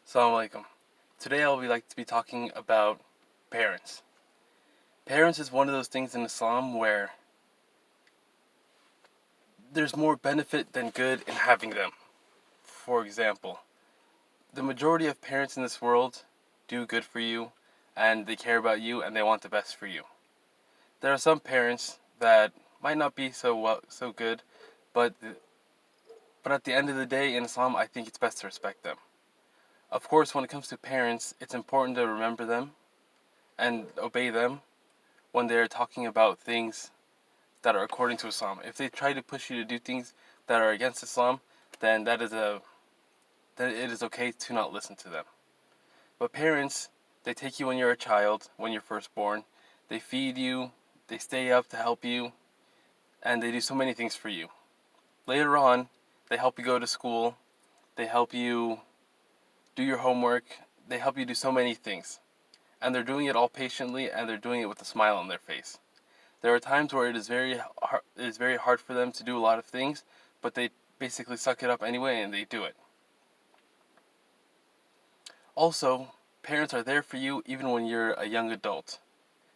Assalamu alaikum. Today I would like to be talking about parents. Parents is one of those things in Islam where there's more benefit than good in having them. For example, the majority of parents in this world do good for you and they care about you and they want the best for you. There are some parents that might not be so good, but at the end of the day in Islam I think it's best to respect them. Of course, when it comes to parents, it's important to remember them and obey them when they're talking about things that are according to Islam. If they try to push you to do things that are against Islam, then then it is okay to not listen to them. But parents, they take you when you're a child, when you're first born. They feed you, they stay up to help you, and they do so many things for you. Later on, they help you go to school, they help you do your homework, they help you do so many things. And they're doing it all patiently and they're doing it with a smile on their face. There are times where it is very hard for them to do a lot of things, but they basically suck it up anyway and they do it. Also, parents are there for you even when you're a young adult,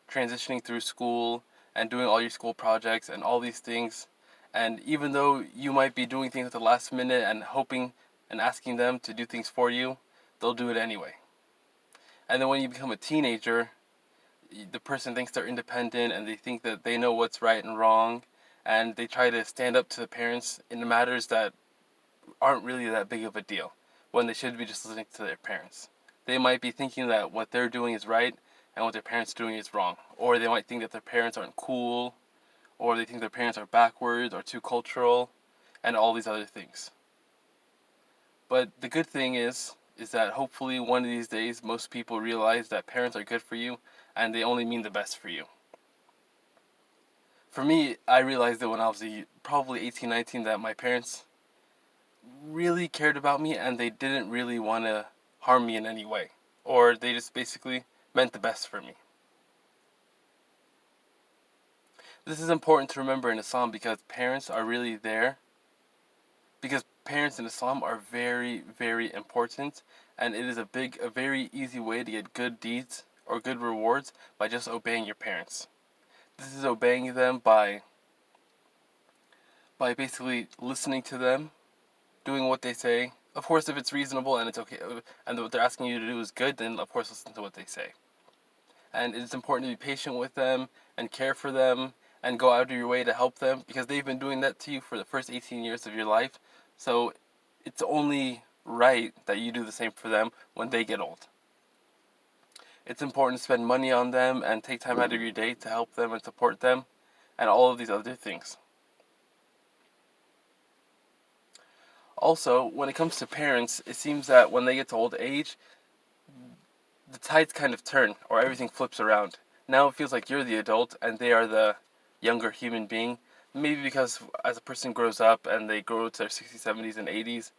transitioning through school and doing all your school projects and all these things. And even though you might be doing things at the last minute and hoping and asking them to do things for you, they'll do it anyway. And then when you become a teenager, the person thinks they're independent and they think that they know what's right and wrong, and they try to stand up to the parents in matters that aren't really that big of a deal when they should be just listening to their parents. They might be thinking that what they're doing is right and what their parents are doing is wrong, or they might think that their parents aren't cool, or they think their parents are backwards or too cultural, and all these other things. But the good thing is that hopefully one of these days most people realize that parents are good for you and they only mean the best for you. For me, I realized that when I was probably 18, 19 that my parents really cared about me and they didn't really want to harm me in any way. Or they just basically meant the best for me. This is important to remember in Islam because parents are really there. Because parents in Islam are very, very important, and it is a very easy way to get good deeds or good rewards by just obeying your parents. This is obeying them by basically listening to them, doing what they say. Of course, if it's reasonable and it's okay, and what they're asking you to do is good, then of course listen to what they say. And it's important to be patient with them and care for them and go out of your way to help them because they've been doing that to you for the first 18 years of your life. So it's only right that you do the same for them when they get old. It's important to spend money on them and take time out of your day to help them and support them and all of these other things. Also, when it comes to parents, it seems that when they get to old age, the tides kind of turn or everything flips around. Now it feels like you're the adult and they are the younger human being. Maybe because as a person grows up and they grow to their 60s, 70s, and 80s,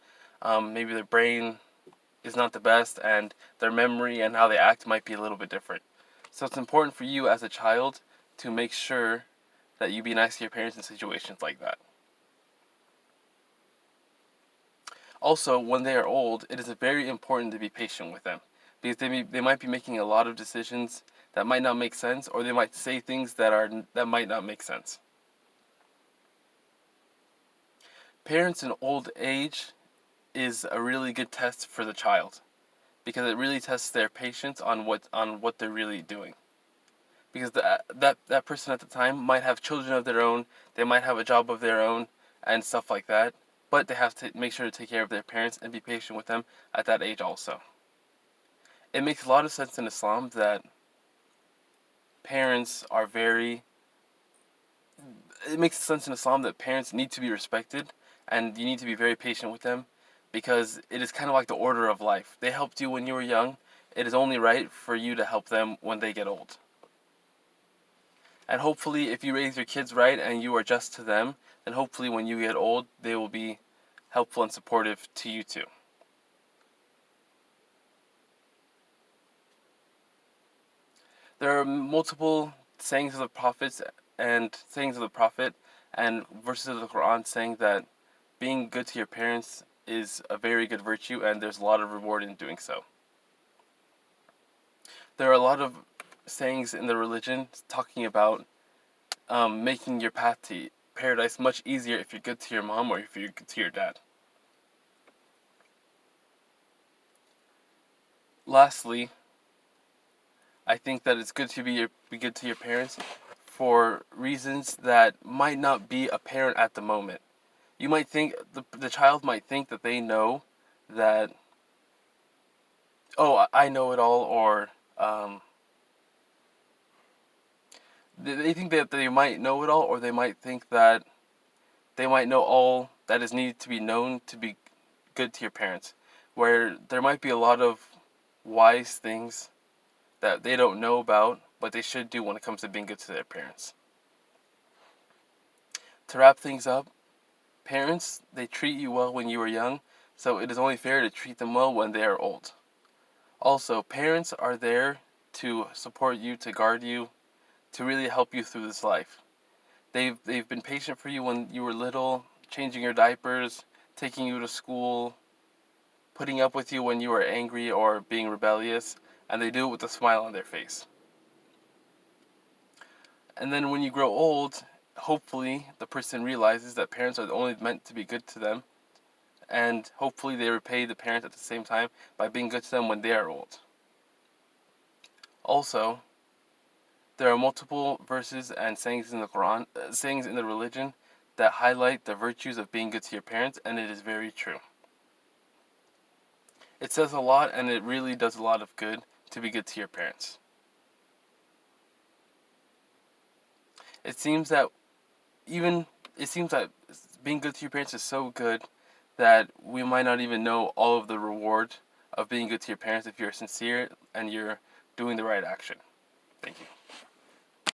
maybe their brain is not the best and their memory and how they act might be a little bit different. So it's important for you as a child to make sure that you be nice to your parents in situations like that. Also, when they are old, it is very important to be patient with them because they might be making a lot of decisions that might not make sense, or they might say things that might not make sense. Parents in old age is a really good test for the child because it really tests their patience on what they're really doing. Because that person at the time might have children of their own, they might have a job of their own and stuff like that, but they have to make sure to take care of their parents and be patient with them at that age also. It makes a lot of sense in Islam that parents are very it makes sense in Islam that parents need to be respected and you need to be very patient with them because it is kind of like the order of life. They helped you when you were young. It is only right for you to help them when they get old. And hopefully if you raise your kids right and you are just to them, then hopefully when you get old, they will be helpful and supportive to you too. There are multiple sayings of the prophets and sayings of the prophet and verses of the Quran saying that being good to your parents is a very good virtue, and there's a lot of reward in doing so. There are a lot of sayings in the religion talking about making your path to paradise much easier if you're good to your mom or if you're good to your dad. Lastly, I think that it's good to be good to your parents for reasons that might not be apparent at the moment. You might think the child might think that they know that, oh, I know it all, or they think that they might know it all, or they might think that they might know all that is needed to be known to be good to your parents, where there might be a lot of wise things that they don't know about, but they should do when it comes to being good to their parents. To wrap things up, parents, they treat you well when you are young, so it is only fair to treat them well when they are old. Also, parents are there to support you, to guard you, to really help you through this life. They've been patient for you when you were little, changing your diapers, taking you to school, putting up with you when you were angry or being rebellious, and they do it with a smile on their face. And then when you grow old, hopefully the person realizes that parents are only meant to be good to them, and hopefully they repay the parent at the same time by being good to them when they are old. Also, there are multiple verses and sayings in the Quran, sayings in the religion that highlight the virtues of being good to your parents, and it is very true. It says a lot, and it really does a lot of good to be good to your parents. It seems that being good to your parents is so good that we might not even know all of the reward of being good to your parents if you're sincere and you're doing the right action. Thank you.